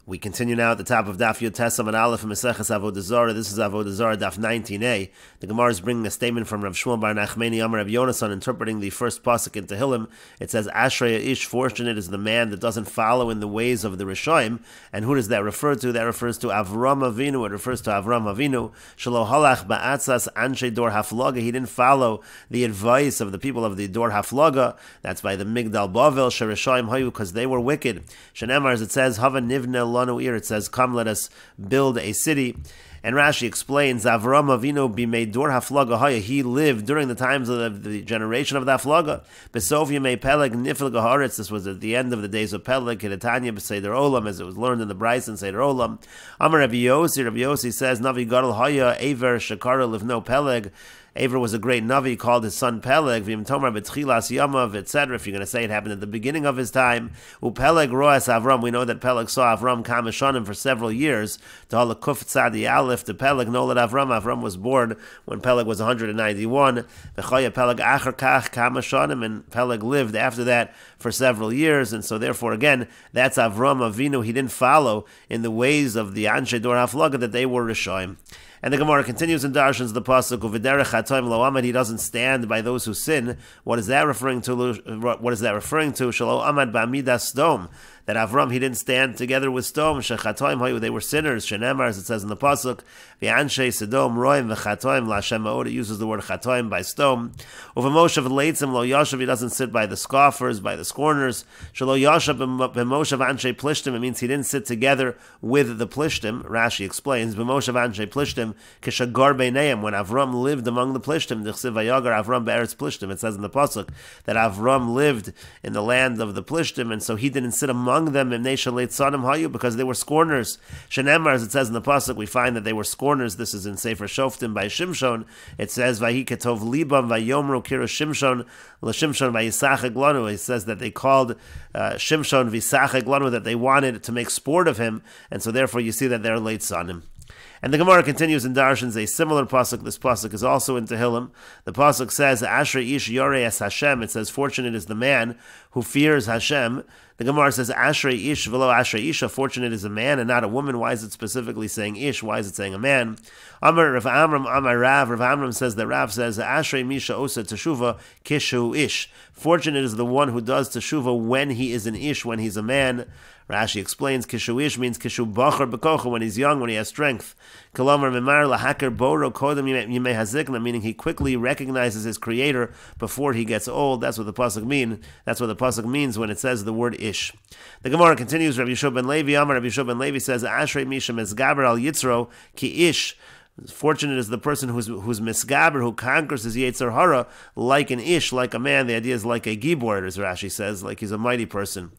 We continue now at the top of Daf Yomi and Aleph Meseches Avodah Zara. This is Avodah Zarah Daf 19a. The Gemara is bringing a statement from Rav Shmuel Bar Nachmani Amar Rav Yonasan, interpreting the first pasuk in Tehillim. It says, "Ashrei Ish, fortunate is the man that doesn't follow in the ways of the Rishoim." And who does that refer to? That refers to Avram Avinu. It refers to Avram Avinu. Shelo halach ba'atzas anshe dor haflaga. He didn't follow the advice of the people of the dor haflaga. That's by the Migdal Bavel Sherishoim Hayu, because they were wicked. Shenemar, as it says, Hava Nivne. It says, "Come, let us build a city." And Rashi explains, Avram Avinu b'mei dor haflaga haya. He lived during the times of the generation of the haflaga. Besov yemei peleg niflaga haaretz. This was at the end of the days of Peleg. Kedetanya b'seder olam, as it was learned in the Bryce and Seder olam. Amar Rabbi Yossi says, Navi gadol haya aver shekara livno Peleg. Aver was a great Navi, he called his son Peleg, V'im Tomar B'tchilas Yamav, etc. If you're going to say it happened at the beginning of his time. Upeleg Roas Avram, we know that Peleg saw Avram Kamashanim for several years. To Halakuf Tzadi Aleph, to Peleg Nolad Avram. Avram was born when Peleg was 191. V'choya Peleg Acher Kach Kamashanim, and Peleg lived after that for several years. And so therefore, again, that's Avram Avinu. He didn't follow in the ways of the Anshe Dor HaFlaga, that they were Rishoim. And the Gemara continues and darshans the pasuk of V'derech Hatoim Lo Amad. He doesn't stand by those who sin. What is that referring to? What is that referring to? Shelo Amad Ba'amidas Sdom. That Avram, he didn't stand together with Sdom. Shechatoim Hayu, they were sinners. Shenemar, as it says in the pasuk, V'anshe Sodom Roim V'chatoim L'Hashem Ma'od. It uses the word Chatoim by Sdom. Uv'moshav Leitzim Lo Yashav. He doesn't sit by the scoffers, by the scorners. Shelo Yashav B'moshav Anshe Plishtim. It means he didn't sit together with the Plishtim. Rashi explains, B'moshav Anshe Plishtim Kishagar Beineim. When Avram lived among the Plishtim, D'chsiv Vayagar Avram Be'eretz Plishtim. It says in the pasuk that Avram lived in the land of the Plishtim, and so he didn't sit among them because they were scorners. Shenemar, as it says in the pasuk, we find that they were scorners. This is in Sefer Shoftim by Shimshon. It says, "Vahi ketov libam vayomru kira Shimshon l'Shimshon vayisachek lanu." It says that they called Shimshon v'isachek lanu, that they wanted to make sport of him, and so therefore you see that they're late sonim. And the Gemara continues in Darshans a similar pasuk. This pasuk is also in Tehillim. The pasuk says, "Ashrei ish yorei es Hashem." It says, "Fortunate is the man who fears Hashem." The Gemara says, "Ashrei ish v'lo ashrei isha." Fortunate is a man and not a woman. Why is it specifically saying ish? Why is it saying a man? Amar Rav Amram, Amar Rav. Rav Amram says that Rav says, "Ashrei misha osa teshuva kishu ish." Fortunate is the one who does teshuva when he is an ish, when he's a man. Rashi explains, Kishu ish means Kishu bachar b'kocha, when he's young, when he has strength. Kolomar memar lahaker boro kodem yimei hazikna, meaning he quickly recognizes his creator before he gets old. That's what the pasuk means. That's what the pasuk means when it says the word ish. The Gemara continues. Rabbi Yeshua ben Levi Amar. Rabbi Yeshua ben Levi says, "Ashrei misha mezgaber al yitzro ki ish." Fortunate is the person who's misgaber, who conquers his yetzer hara like an ish, like a man. The idea is like a gibor, as Rashi says, like he's a mighty person.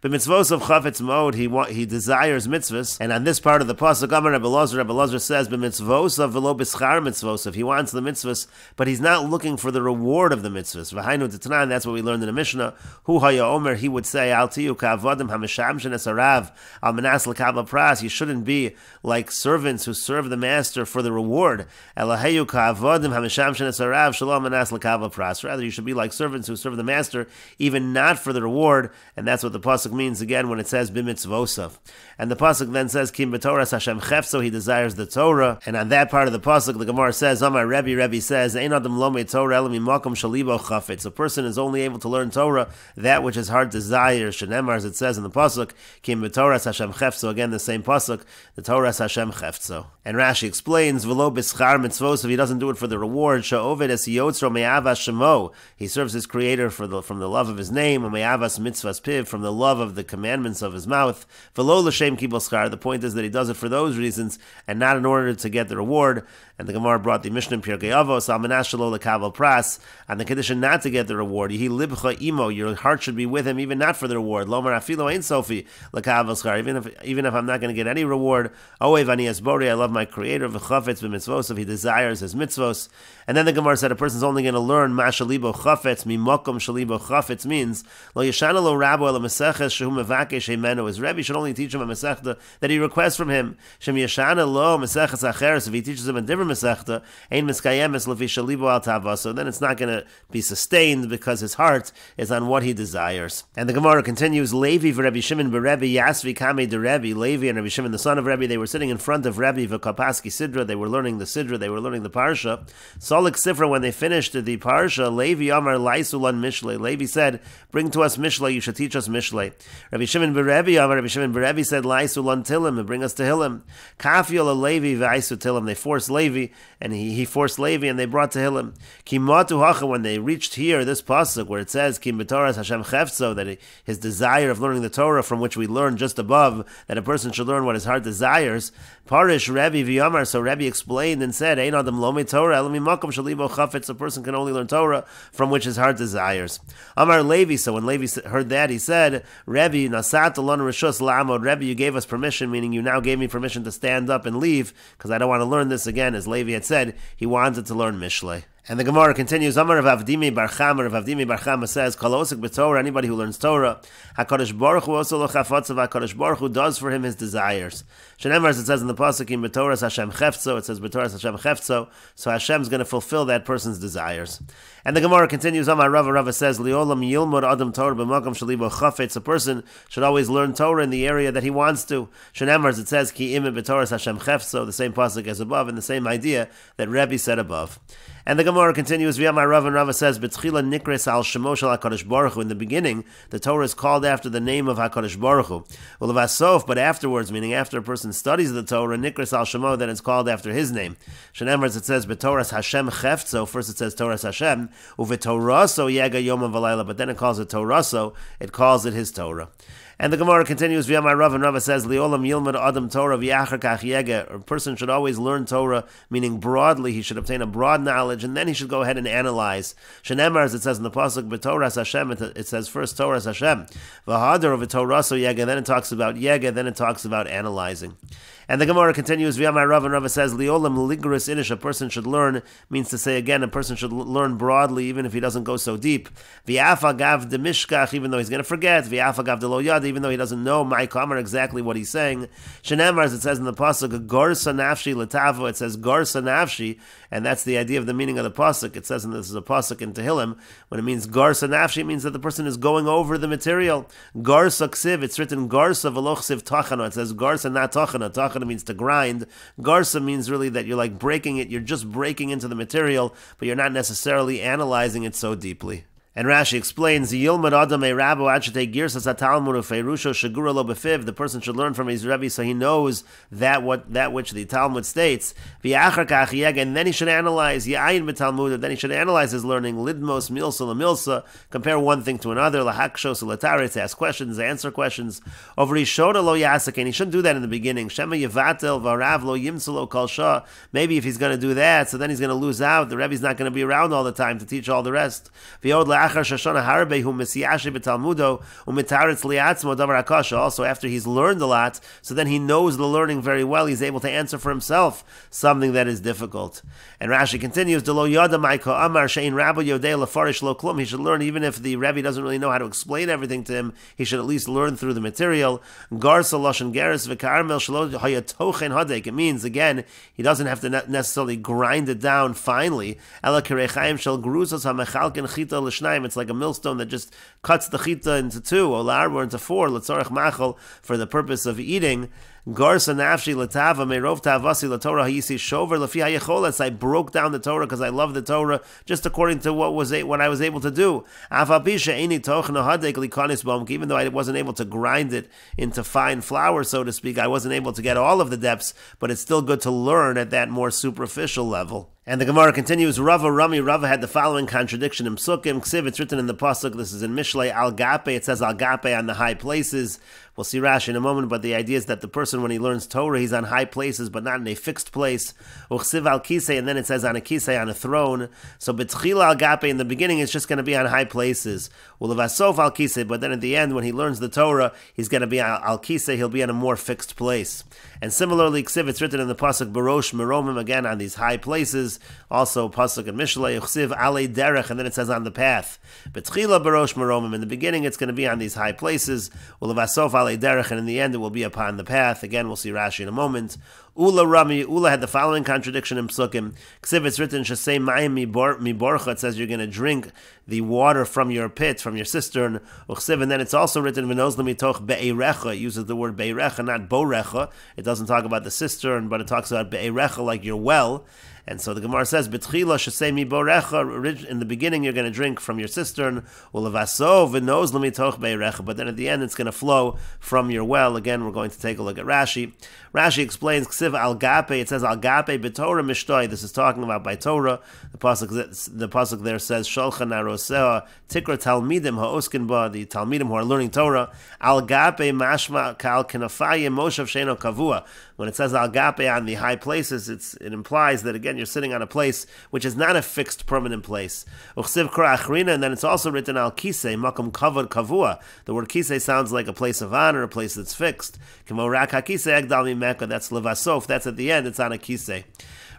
But mitzvos of chafetz mod, he desires mitzvahs, and on this part of the pasuk, Amar Rabbi Lazar says, "B'mitzvos of v'lo b'schar mitzvos." If he wants the mitzvahs, but he's not looking for the reward of the mitzvahs. V'hainu t'tanan, that's what we learned in the Mishnah. Hu haya omer, he would say, "Al tiyu ka'avadim hamishamshen es harav al menas l'kavla pras." You shouldn't be like servants who serve the master for the reward. Elaheyu ka'avadim hamishamshen es harav shalom menas l'kavla pras. Rather, you should be like servants who serve the master, even not for the reward. And that's what the pasuk means again when it says b'mitzvosav. And the pasuk then says kim b'toras Hashem chefso, he desires the Torah. And on that part of the pasuk, the Gemara says, Amar Rebbe says, Ein adam lomei Torah ela mimakom shalibo chafetz. A person is only able to learn Torah that which his heart desires. Shenemar, as it says in the pasuk, kim b'toras Hashem chefso. Again, the same pasuk, the Torah Hashem chefso. And Rashi explains, v'lo b'schar mitzvosav, he doesn't do it for the reward. Sha'oved es yotzro me'avas shemo, he serves his creator from the love of his name, me'avas mitzvahs piv, from the love of the commandments of his mouth. V'lo l'shem kibul schar. The point is that he does it for those reasons and not in order to get the reward. And the Gemara brought the Mishnah in Pirkei Avos, al menas shelo l'kavel pras, and the condition not to get the reward. Yehi libcha imo, your heart should be with him even not for the reward. Lomar afilo ein sofi l'kavel schar, even if I'm not going to get any reward. Oev ani esbori, I love my creator. V'chav chafetz b'mitzvos, if he desires his mitzvos. And then the Gemara said a person's only going to learn ma shalibo chafetz, mimokom shalibo chafetz means lo yeshana lo rabo el Meseches shehu mevakesh himenu. His Rebbe should only teach him a Mesechta that he requests from him. Shem yeshana lo Meseches acheres, if he teaches him a different Mesechta, ein miskayemes lefi shalibo al tava. So then it's not going to be sustained because his heart is on what he desires. And the Gemara continues, Levi v'Rebbe Shimon b'Rebbe Yasvi Kamei de Rebbe. Levi and Rebbe Shimon, the son of Rebbe, they were sitting in front of Rebbe v'Kapaski Sidra. They were learning the Sidra. They were learning the Parsha. Solik Sifra, when they finished the Parsha, Levi Amar Laisulan Mishlei. Levi said, bring to us Mishlei, you should teach us Mishlei. Rebbe Shimon b'Rebbe Amar Rebbe Shimon b'Rebbe said, Laisulan Tilim, and bring us to Hilim. Kafiol Levi v'Aisu Tilim. They forced Levi, and he forced Levi, and they brought to Hilim. Kimatu Hacha, when they reached here, this pasuk where it says Kim b'Torah Hashem Chefzo, that his desire of learning the Torah, from which we learn just above that a person should learn what his heart desires. Parish Rebbe v'Yamar, so Rebbe explained and said, Ein Adam Lomei Torah Elami Makom Shalibo Chafetz. A person can only learn Torah from which his heart desires. Amar Levi, so when Levi heard that, he said, Rebbe Nasat Alon Rishus La'amod. Rebbe, you gave us permission, meaning you now gave me permission to stand up and leave because I don't want to learn this again. As Levi had said, he wanted to learn Mishlei. And the Gemara continues, Amar Rav Avdimi Bar Chama, Rav Avdimi Bar Chama says, Kol osek b'Torah, anybody who learns Torah, HaKadosh Baruch Hu also lo chafotzav, HaKadosh Baruch Hu does for him his desires. Shenemar, as it says in the Pasuk, in b'Torah Hashem Chefzo, it says b'Torah Hashem Chefzo, so Hashem's going to fulfill that person's desires. And the Gemara continues, Amar Rava says, Liolam Yilmod Adam Torah b'Makam Shalibo Chafetz, a person should always learn Torah in the area that he wants to. Shenemar, as it says, Ki ime b'Torah Hashem Chefzo, the same Pasuk as above, and the same idea that Rebbe said above. And the Gemara continues, V'yamar Rav, and Rava says, B'tchila nikres al shemo shel HaKadosh Baruch Hu. In the beginning, the Torah is called after the name of HaKadosh Baruch Hu. Ulevasof, but afterwards, meaning after a person studies the Torah, nikres al shemo, then it's called after his name. Shenemar, as it says, B'Torah Hashem Chefzo, first it says Torah Hashem, Uv'Toraso Yega Yom V'Layla, but then it calls it Toraso, it calls it his Torah. And the Gemara continues, V'yamar Rav, and Rava says, Liolam Yilmad Adam Torah v'yachar kach yega. A person should always learn Torah, meaning broadly, he should obtain a broad knowledge, and then he should go ahead and analyze. Shenemar, as it says in the Pasuk, B'Torah Hashem, it says first Torah Hashem, V'hadar v'Toraso Yega, then it talks about Yega, then it talks about analyzing. And the Gemara continues, V'yamar Rav, and Rava says, Liolam ligris inish, a person should learn, means to say again, a person should learn broadly, even if he doesn't go so deep. V'yafa gav de mishkach, even though he's going to forget. V'yafa gav de lo yad, even though he doesn't know my kamar exactly what he's saying. Shenemar, as it says in the pasuk, Garsa nafshi letavo, it says Garsa nafshi, and that's the idea of the meaning of the pasuk. It says, and this is a pasuk in Tehillim, when it means Garsa nafshi, it means that the person is going over the material. Garsa ksiv, it's written Garsa v'lo ksiv tachana, it says Garsa not tachana. Tachana means to grind. Garsa means really that you're like breaking it, you're just breaking into the material, but you're not necessarily analyzing it so deeply. And Rashi explains, Yilmad Adam e Rabo Achate Girsas Talmud Feirusho Shagura Lo Befiv. The person should learn from his Rebbe so he knows that which the Talmud states. V'yachar kach yega, and then he should analyze Yayin b'Talmud, and then he should analyze his learning. Lidmos Milsa LaMilsa, compare one thing to another. Lahakshos Latare, to ask questions, answer questions. Over Rishoda Lo Yasak, and he shouldn't do that in the beginning. Shema Yevatel V'Arav Lo Yimsalo Kol Shah. Maybe if he's going to do that, so then he's going to lose out. The Rebbe's not going to be around all the time to teach all the rest. Also, after he's learned a lot, so then he knows the learning very well, he's able to answer for himself something that is difficult. And Rashi continues, he should learn even if the Rebbe doesn't really know how to explain everything to him, he should at least learn through the material. It means, again, he doesn't have to necessarily grind it down finely. It's like a millstone that just cuts the chita into two, or into four, letzorech machal, for the purpose of eating. Garsa nafshi latava merov tavasi laTorah hayisi shover lafi hayecholas. I broke down the Torah because I love the Torah just according to what I was able to do. Even though I wasn't able to grind it into fine flour, so to speak, I wasn't able to get all of the depths, but it's still good to learn at that more superficial level. And the Gemara continues, Rava had the following contradiction in Psukim. Ksiv, it's written in the Pasuk, this is in Mishlei, Al Gape, it says Al Gape on the high places. We'll see Rashi in a moment, but the idea is that the person, when he learns Torah, he's on high places, but not in a fixed place. Uchsiv al kisei, and then it says on a kisei, on a throne. So betchila al gape, in the beginning, it's just going to be on high places. Ulevasof al kisei, but then at the end, when he learns the Torah, he's going to be al kisei, he'll be in a more fixed place. And similarly, ksiv, it's written in the pasuk barosh meromim, again on these high places. Also pasuk in Mishlei, uchsiv ale derech, and then it says on the path. Betchila barosh meromim, in the beginning, it's going to be on these high places. Ulevasof ale derech, and in the end, it will be upon the path. Again, we'll see Rashi in a moment. Ula Rami, Ula had the following contradiction in Psukim. Ksiv, it's written, Shasei Mayim mi borcha, it says you're going to drink the water from your pit, from your cistern. Uchsiv, and then it's also written, V'noz lemitoch be'erecha, it uses the word be'erecha, not borecha. It doesn't talk about the cistern, but it talks about be'erecha, like your well. And so the Gemara says, "Betchila shesei mi borecha." In the beginning, you're going to drink from your cistern. Ulevaso v'noz lemitoch be'erecha. But then at the end, it's going to flow from your well. Again, we're going to take a look at Rashi. Rashi explains, "Ksiv al gape." It says al gape b'Torah mishtoi. This is talking about by Torah. The pasuk there says, "Sholcha naroseh tikra talmidim ha'oskin ba." The talmidim who are learning Torah. Al gape mashma kal kenafayim moshav sheino kavua. When it says al gape on the high places, it implies that again you're sitting on a place which is not a fixed permanent place. Uchsiv kra achrina, and then it's also written al kisei makom kavod kavua. The word kisei sounds like a place of honor, a place that's fixed. Kemo rak hakisei egdal mimeka. That's levasof. That's at the end. It's on a kisei.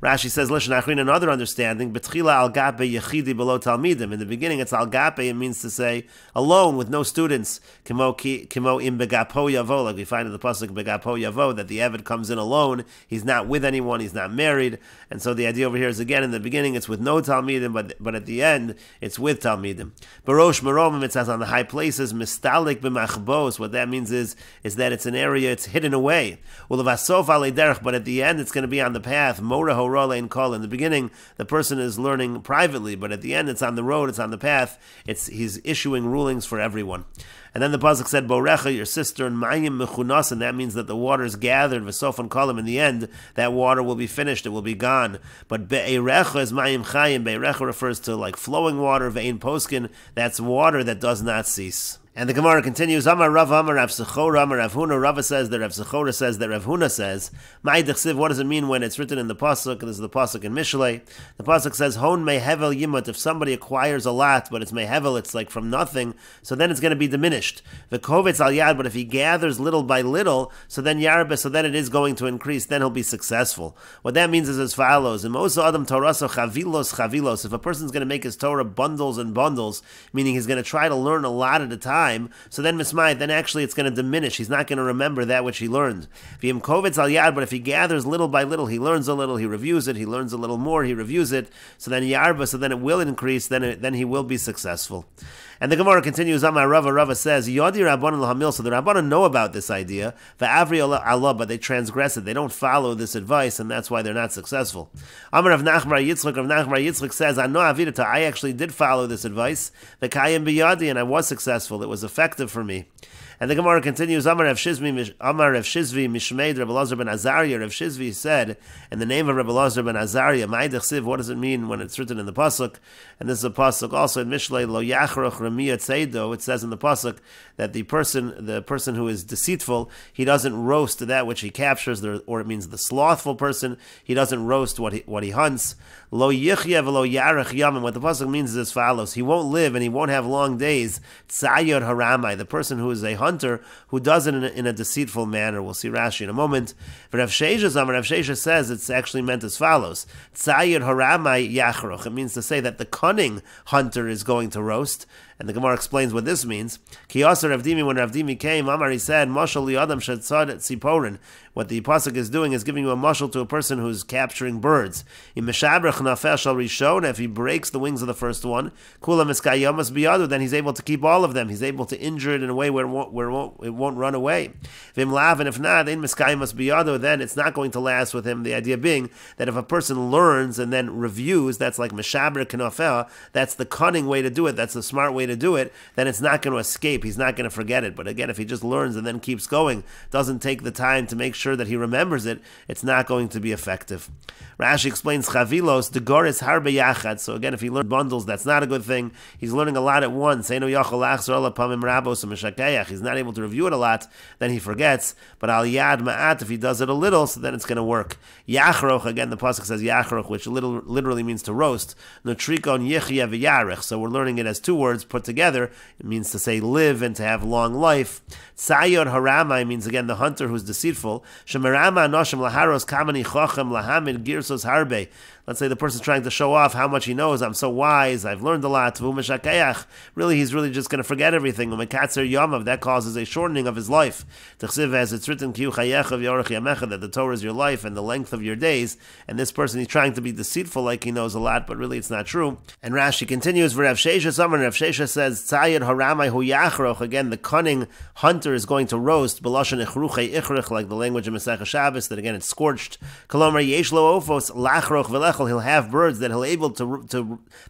Rashi says, Lishon Achrin, another understanding, Betchila al gape yechidi below talmidim. In the beginning, it's al gape, it means to say, alone, with no students. Kimo im begapo yavo, like we find in the pasuk begapo yavo, that the Eved comes in alone, he's not with anyone, he's not married. And so the idea over here is, again, in the beginning, it's with no talmidim, but at the end, it's with talmidim. Barosh meromim, it says on the high places, mistalik b'machbos. What that means is that it's an area, it's hidden away. Ulevasof ale derech, but at the end, it's going to be on the path. Mora in the beginning, the person is learning privately, but at the end, it's on the road, it's on the path. He's issuing rulings for everyone. And then the pasuk said, "Borecha, your cistern, mayim mechunas," and that means that the water is gathered. V'sofan kolim, in the end, that water will be finished; it will be gone. But be'erecha is mayim chayim. Be'erecha refers to like flowing water. Ve'in poskin, that's water that does not cease. And the Gemara continues, Amar Rav Amar Rav Sechora Amar Rav Huna. Rava says that Rav Sechora says that Rav Huna says, Ma'id Chsiv, what does it mean when it's written in the pasuk? This is the pasuk in Mishlei. The pasuk says, Hon mehevel yimut. If somebody acquires a lot, but it's mehevel, it's like from nothing, so then it's going to be diminished. V'kovetz al yad, but if he gathers little by little, so then yarbe, so then it is going to increase, then he'll be successful. What that means is as follows, Imosa Adam Toraso chavilos chavilos. If a person's going to make his Torah bundles and bundles, meaning he's going to try to learn a lot at a time, so then mismayit, then actually it's going to diminish. He's not going to remember that which he learned. V'im kovetz al yad, but if he gathers little by little, he learns a little, he reviews it, he learns a little more, he reviews it, so then yarba, so then it will increase, then he will be successful. And the Gemara continues, Amar Rava says, Yodi Rabbanan l'hamil, so the Rabbanan know about this idea, v'avri Allah, but they transgress it, they don't follow this advice, and that's why they're not successful. Amar Rav Nachman Yitzchak says, Ano avidata, I actually did follow this advice, v'kayim biyadi, and I was successful, it was effective for me. And the Gemara continues, Amar Rav Shizvi Mishmeid Rabbi Elazar ben Azariah. Rav Shizvi said, in the name of Rabbi Elazar ben Azariah, Ma'idach Siv, what does it mean when it's written in the pasuk? And this is a pasuk also in Mishlei, Lo Yachroch Ramiyat Seido. It says in the pasuk that the person who is deceitful, he doesn't roast that which he captures, or it means the slothful person, he doesn't roast what he hunts. Lo Yichya v'lo Yarech Yamim. What the pasuk means is as follows: he won't live and he won't have long days. Tzayod Haramai, the person who is a hunter who does it in a deceitful manner. We'll see Rashi in a moment. But Rav Sheisha says it's actually meant as follows: Tzayod Haramai Yachroch. It means to say that the cunning hunter is going to roast. And the Gemara explains what this means. Kiyasa Rav Dimi, when Rav Dimi came, Amar, he said, Mashal li'adam shetzad et tziporin. What the pasuk is doing is giving you a mashal to a person who's capturing birds. Im meshabrach nafel shal rishon, if he breaks the wings of the first one, kula miskayamas biyadu, then he's able to keep all of them. He's able to injure it in a way where it won't run away. Vim lav, and if not, in miskayamas biyadu, then it's not going to last with him. The idea being that if a person learns and then reviews, that's like meshabrach nafel, that's the cunning way to do it, that's the smart way to do it, then it's not going to escape. He's not going to forget it. But again, if he just learns and then keeps going, doesn't take the time to make sure that he remembers it, it's not going to be effective. Rashi explains chavilos degoris harbe yachad. So again, if he learns bundles, that's not a good thing. He's learning a lot at once. He's he's not able to review it a lot, then he forgets. But al yad ma'at, if he does it a little, so then it's going to work. Yachroch, again, the pasuk says yachroch, which literally means to roast. Nutrikon yechya v'yarech. So we're learning it as two words put together. It means to say live and to have long life. Tzayod haramai means, again, the hunter who's deceitful. Shemerama anoshim laharos kamani chochem lahamid girsos harbe. Let's say the person's trying to show off how much he knows. I'm so wise. I've learned a lot. Really, he's really just going to forget everything. That causes a shortening of his life. As it's written, that the Torah is your life and the length of your days. And this person, he's trying to be deceitful like he knows a lot, but really it's not true. And Rashi continues, Rav Shesha says, again, the cunning hunter is going to roast, like the language of Mesechet Shabbos, that again it's scorched. He'll have birds that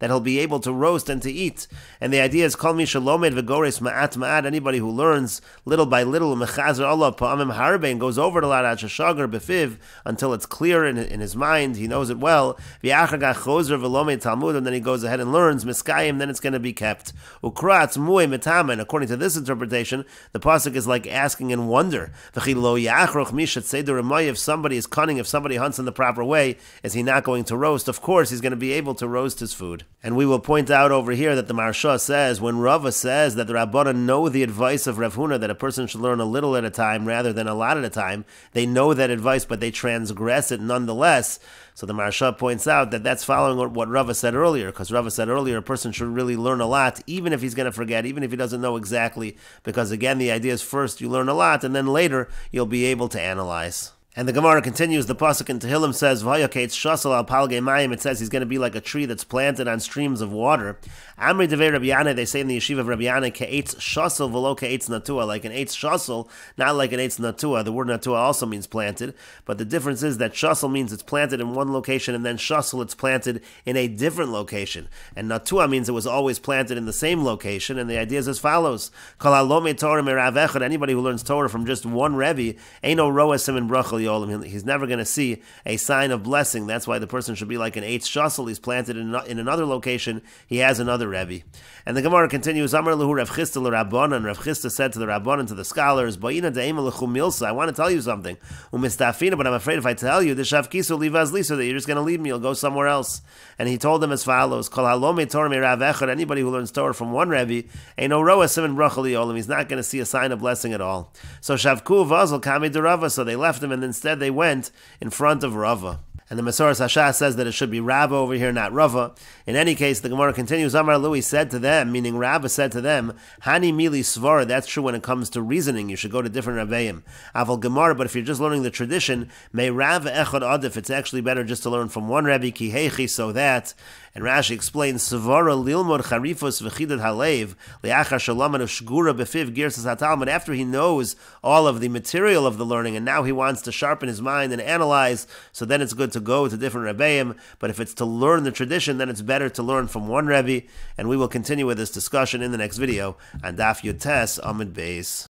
he'll be able to roast and to eat. And the idea is kol mi shalomed v'gores ma'at ma'at, anybody who learns little by little mechazer Allah pa'amim harbe, and goes over it a lot at shashagar befiv until it's clear in his mind, he knows it well. V'achar gach chozer v'lomed Talmud, and then he goes ahead and learns miskayim, then it's going to be kept. Ukratz mu'e metama, and according to this interpretation, the pasuk is like asking in wonder. V'chi lo yachroch mishat seder if somebody is cunning, if somebody hunts in the proper way, is he not going to roast? Of course he's going to be able to roast his food. And we will point out over here that the Maharsha says, when Rava says that the Rabbanan know the advice of Rav Huna that a person should learn a little at a time rather than a lot at a time, they know that advice but they transgress it nonetheless. So the Maharsha points out that that's following what Rava said earlier, because Rava said earlier a person should really learn a lot, even if he's going to forget, even if he doesn't know exactly, because again the idea is first you learn a lot and then later you'll be able to analyze. And the Gemara continues, the pasuk in Tehillim says, "Vayakates shasal al palgei mayim." It says he's going to be like a tree that's planted on streams of water. Amri devei Rabbi Yana, they say in the yeshiva of Rabbi Yana, ke'etz shasal v'lo ke'etz natua, like an eitz shasal, not like an eitz natua. The word natua also means planted, but the difference is that shasal means it's planted in one location, and then shasal it's planted in a different location. And natua means it was always planted in the same location, and the idea is as follows: Kol halomei Torah merav echad, anybody who learns Torah from just one Rebbe, eino roasim in brachal. He's never going to see a sign of blessing. That's why the person should be like an eitz shasal. He's planted in another location. He has another Rebbe. And the Gemara continues, Amar lehu Rav Chisda l'Rabbanan. Rav Chisda said to the Rabbanan, to the scholars, Ba'ina de'ema lechu milsa. I want to tell you something. Umistafina, but I'm afraid if I tell you, the shavkisu livaz lisa, that you're just going to leave me. You'll go somewhere else. And he told them as follows, Kol halomei Torah me'rav echad. Anybody who learns Torah from one Rebbe, eino roa siman bracha liolam. He's not going to see a sign of blessing at all. So shavku vazal kami derava. So they left him, and instead they went in front of Rava. And the Masoras Hashah says that it should be Rava over here, not Rava. In any case, the Gemara continues, Amar Lui said to them, meaning Rava said to them, Hani mili svara, that's true when it comes to reasoning, you should go to different Rabbeim. Aval Gemara, but if you're just learning the tradition, may Rav echad adif, it's actually better just to learn from one Rebbe, ki heichi, so that. And Rashi explains, Svara lilmod charifos v'chidad halev, li'achar shalaman of shgura befiv girsas hatalmud, after he knows all of the material of the learning, and now he wants to sharpen his mind and analyze, so then it's good to go to different Rebbeim. But if it's to learn the tradition, then it's better to learn from one Rebbe. And we will continue with this discussion in the next video on Daf Yotes Amud Beis.